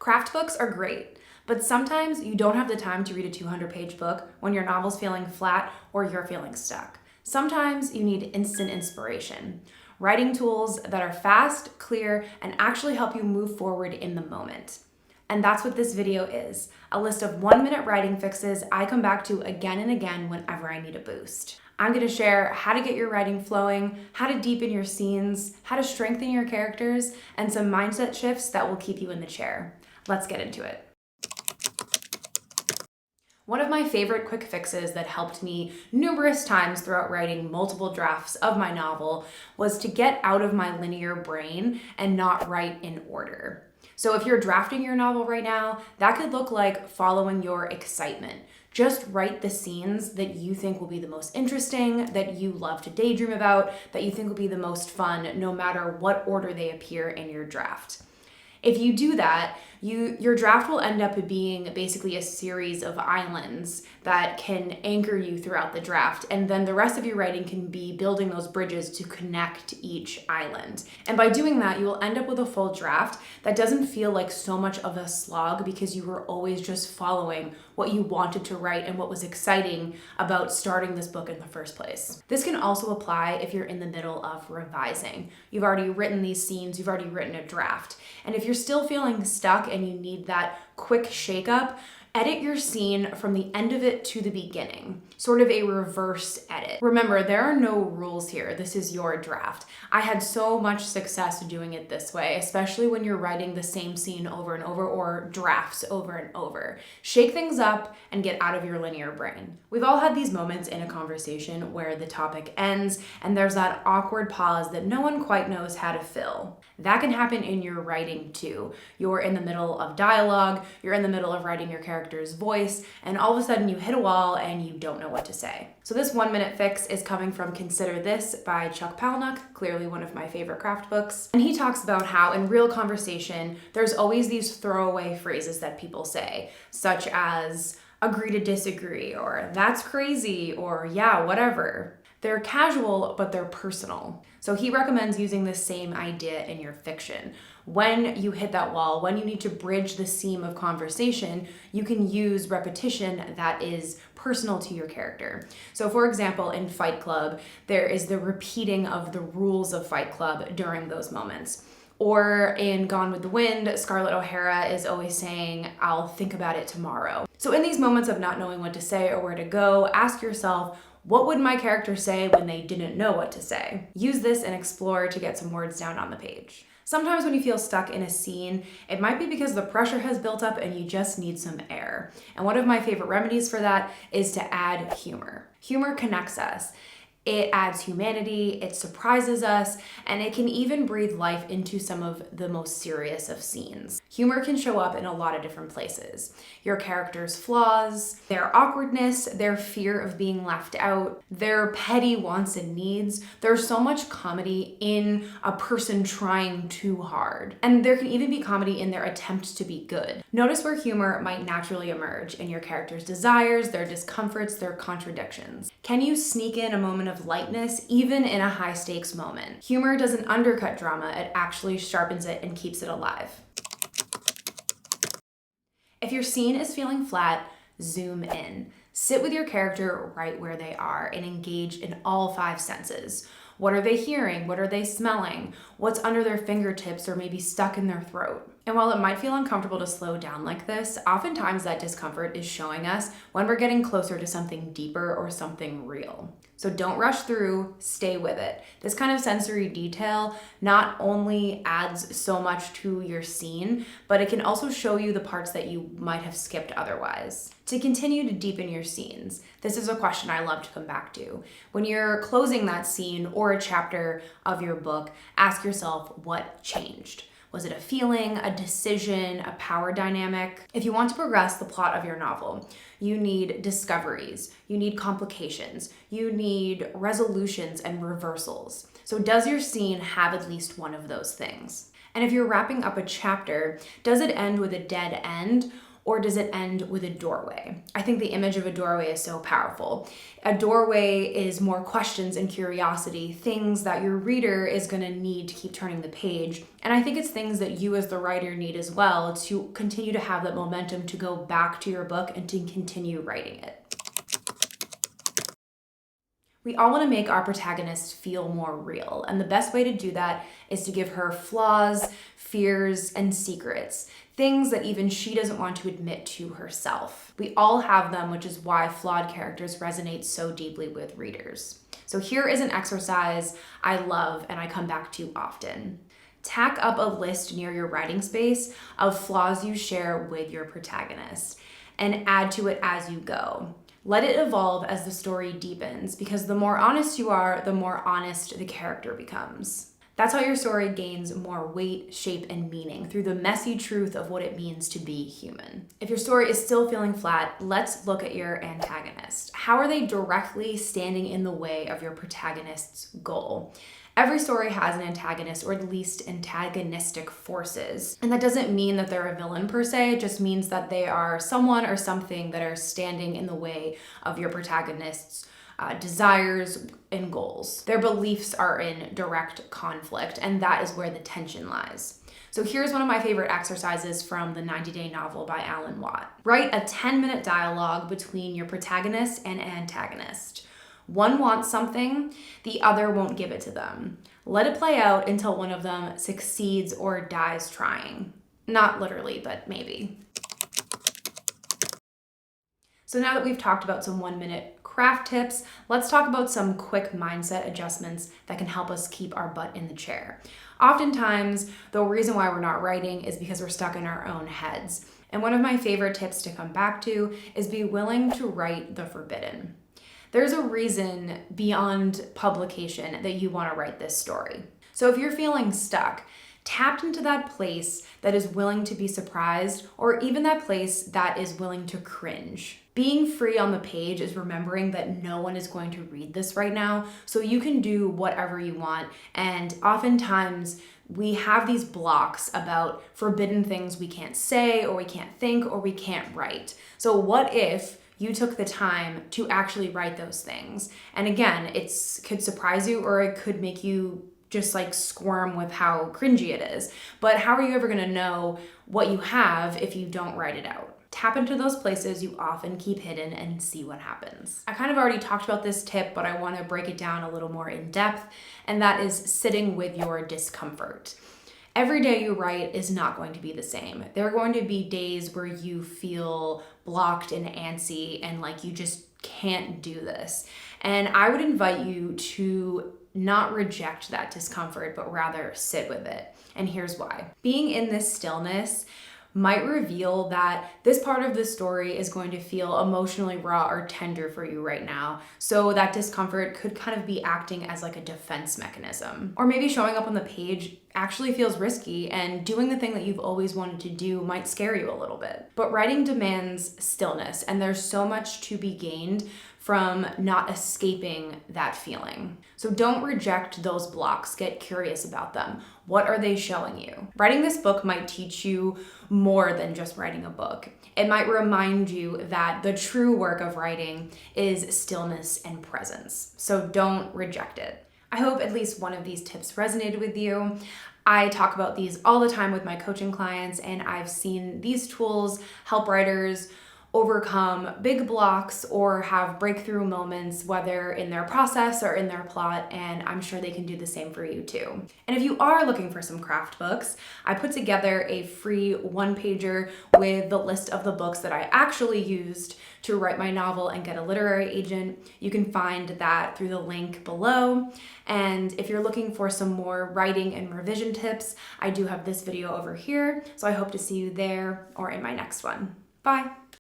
Craft books are great, but sometimes you don't have the time to read a 200-page book when your novel's feeling flat or you're feeling stuck. Sometimes you need instant inspiration. Writing tools that are fast, clear, and actually help you move forward in the moment. And that's what this video is, a list of 1-minute writing fixes I come back to again and again whenever I need a boost. I'm gonna share how to get your writing flowing, how to deepen your scenes, how to strengthen your characters, and some mindset shifts that will keep you in the chair. Let's get into it. One of my favorite quick fixes that helped me numerous times throughout writing multiple drafts of my novel was to get out of my linear brain and not write in order. So if you're drafting your novel right now, that could look like following your excitement. Just write the scenes that you think will be the most interesting, that you love to daydream about, that you think will be the most fun, no matter what order they appear in your draft. If you do that, your draft will end up being basically a series of islands that can anchor you throughout the draft, and then the rest of your writing can be building those bridges to connect each island. And by doing that, you will end up with a full draft that doesn't feel like so much of a slog because you were always just following what you wanted to write and what was exciting about starting this book in the first place. This can also apply if you're in the middle of revising. You've already written these scenes, you've already written a draft. And if you're still feeling stuck and you need that quick shakeup, edit your scene from the end of it to the beginning, sort of a reverse edit. Remember, there are no rules here. This is your draft. I had so much success doing it this way, especially when you're writing the same scene over and over or drafts over and over. Shake things up and get out of your linear brain. We've all had these moments in a conversation where the topic ends and there's that awkward pause that no one quite knows how to fill. That can happen in your writing too. You're in the middle of dialogue, you're in the middle of writing your character's voice, and all of a sudden you hit a wall and you don't know what to say. So this 1-minute fix is coming from Consider This by Chuck Palahniuk, clearly one of my favorite craft books. And he talks about how in real conversation, there's always these throwaway phrases that people say, such as agree to disagree, or that's crazy, or yeah, whatever. They're casual, but they're personal. So he recommends using the same idea in your fiction. When you hit that wall, when you need to bridge the seam of conversation, you can use repetition that is personal to your character. So for example, in Fight Club, there is the repeating of the rules of Fight Club during those moments. Or in Gone with the Wind, Scarlett O'Hara is always saying, I'll think about it tomorrow. So in these moments of not knowing what to say or where to go, ask yourself, what would my character say when they didn't know what to say? Use this and explore to get some words down on the page. Sometimes when you feel stuck in a scene, it might be because the pressure has built up and you just need some air. And one of my favorite remedies for that is to add humor. Humor connects us. It adds humanity, it surprises us, and it can even breathe life into some of the most serious of scenes. Humor can show up in a lot of different places. Your character's flaws, their awkwardness, their fear of being left out, their petty wants and needs. There's so much comedy in a person trying too hard. And there can even be comedy in their attempt to be good. Notice where humor might naturally emerge in your character's desires, their discomforts, their contradictions. Can you sneak in a moment of lightness even in a high stakes moment? Humor doesn't undercut drama, it actually sharpens it and keeps it alive. If your scene is feeling flat, zoom in. Sit with your character right where they are and engage in all 5 senses. What are they hearing? What are they smelling? What's under their fingertips or maybe stuck in their throat? And while it might feel uncomfortable to slow down like this, oftentimes that discomfort is showing us when we're getting closer to something deeper or something real. So don't rush through, stay with it. This kind of sensory detail not only adds so much to your scene, but it can also show you the parts that you might have skipped otherwise. To continue to deepen your scenes, this is a question I love to come back to. When you're closing that scene or a chapter of your book, ask yourself what changed. Was it a feeling, a decision, a power dynamic? If you want to progress the plot of your novel, you need discoveries, you need complications, you need resolutions and reversals. So does your scene have at least one of those things? And if you're wrapping up a chapter, does it end with a dead end? or does it end with a doorway? I think the image of a doorway is so powerful. A doorway is more questions and curiosity, things that your reader is going to need to keep turning the page. And I think it's things that you as the writer need as well to continue to have that momentum to go back to your book and to continue writing it. We all want to make our protagonist feel more real, and the best way to do that is to give her flaws, fears, and secrets, things that even she doesn't want to admit to herself. We all have them, which is why flawed characters resonate so deeply with readers. So here is an exercise I love and I come back to often. Tack up a list near your writing space of flaws you share with your protagonist and add to it as you go. Let it evolve as the story deepens, because the more honest you are, the more honest the character becomes. That's how your story gains more weight, shape, and meaning, through the messy truth of what it means to be human. If your story is still feeling flat, let's look at your antagonist. How are they directly standing in the way of your protagonist's goal? Every story has an antagonist, or at least antagonistic forces. And that doesn't mean that they're a villain per se, it just means that they are someone or something that are standing in the way of your protagonist's desires and goals. Their beliefs are in direct conflict, and that is where the tension lies. So here's one of my favorite exercises from the 90-Day Novel by Alan Watt. Write a 10-minute dialogue between your protagonist and antagonist. One wants something, the other won't give it to them. Let it play out until one of them succeeds or dies trying. Not literally, but maybe. So now that we've talked about some 1-minute craft tips, let's talk about some quick mindset adjustments that can help us keep our butt in the chair. Oftentimes, the reason why we're not writing is because we're stuck in our own heads. And one of my favorite tips to come back to is be willing to write the forbidden. There's a reason beyond publication that you want to write this story. So if you're feeling stuck, tap into that place that is willing to be surprised, or even that place that is willing to cringe. Being free on the page is remembering that no one is going to read this right now, so you can do whatever you want. And oftentimes we have these blocks about forbidden things we can't say, or we can't think, or we can't write. So what if you took the time to actually write those things? And again, it could surprise you, or it could make you just like squirm with how cringy it is. But how are you ever gonna know what you have if you don't write it out? Tap into those places you often keep hidden and see what happens. I kind of already talked about this tip, but I want to break it down a little more in depth, and that is sitting with your discomfort. Every day you write is not going to be the same. There are going to be days where you feel blocked and antsy and like you just can't do this. And I would invite you to not reject that discomfort, but rather sit with it. And here's why. Being in this stillness might reveal that this part of the story is going to feel emotionally raw or tender for you right now. So that discomfort could kind of be acting as like a defense mechanism. Or maybe showing up on the page actually feels risky, and doing the thing that you've always wanted to do might scare you a little bit. But writing demands stillness, and there's so much to be gained from not escaping that feeling. So don't reject those blocks, get curious about them. What are they showing you? Writing this book might teach you more than just writing a book. It might remind you that the true work of writing is stillness and presence. So don't reject it. I hope at least one of these tips resonated with you. I talk about these all the time with my coaching clients, and I've seen these tools help writers overcome big blocks or have breakthrough moments, whether in their process or in their plot, and I'm sure they can do the same for you too. And if you are looking for some craft books, I put together a free one-pager with the list of the books that I actually used to write my novel and get a literary agent. You can find that through the link below. And if you're looking for some more writing and revision tips, I do have this video over here, so I hope to see you there or in my next one. Bye.